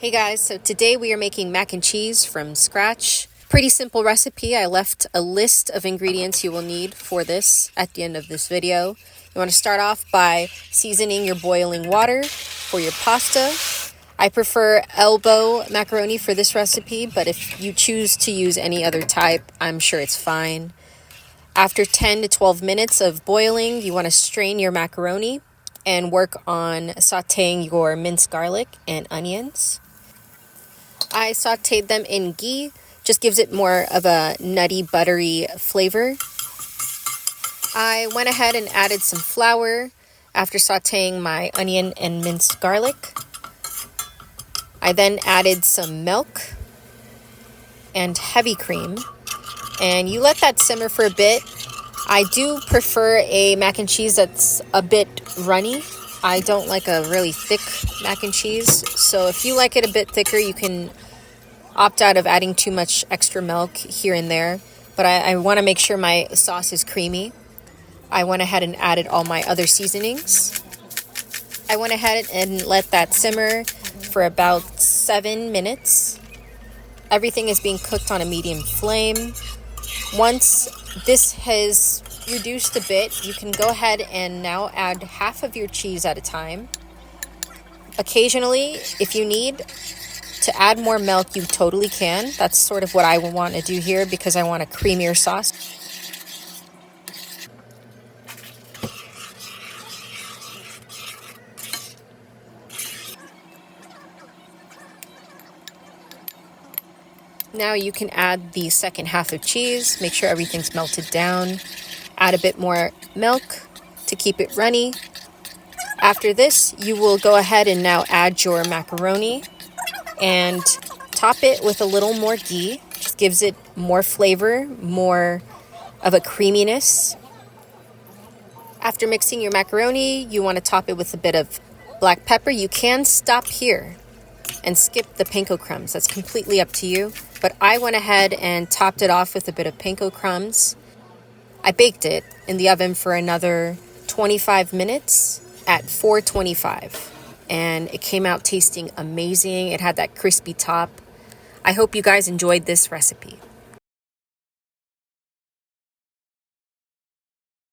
Hey guys, so today we are making mac and cheese from scratch. Pretty simple recipe. I left a list of ingredients you will need for this at the end of this video. You want to start off by seasoning your boiling water for your pasta. I prefer elbow macaroni for this recipe, but if you choose to use any other type, I'm sure it's fine. After 10 to 12 minutes of boiling, you want to strain your macaroni and work on sauteing your minced garlic and onions. I sauteed them in ghee, just gives it more of a nutty, buttery flavor. I went ahead and added some flour after sauteing my onion and minced garlic. I then added some milk and heavy cream, and you let that simmer for a bit. I do prefer a mac and cheese that's a bit runny. I don't like a really thick mac and cheese, so if you like it a bit thicker, you can opt out of adding too much extra milk here and there, but I want to make sure my sauce is creamy. I went ahead and added all my other seasonings. I went ahead and let that simmer for about 7 minutes. Everything is being cooked on a medium flame. Once this has reduced a bit, you can go ahead and now add half of your cheese at a time. Occasionally, if you need to add more milk, you totally can. That's sort of what I want to do here because I want a creamier sauce. Now you can add the second half of cheese. Make sure everything's melted down. Add a bit more milk to keep it runny. After this, you will go ahead and now add your macaroni and top it with a little more ghee. Just gives it more flavor, more of a creaminess. After mixing your macaroni, you want to top it with a bit of black pepper. You can stop here and skip the panko crumbs. That's completely up to you. But I went ahead and topped it off with a bit of panko crumbs. I baked it in the oven for another 25 minutes at 425. And it came out tasting amazing. It had that crispy top. I hope you guys enjoyed this recipe.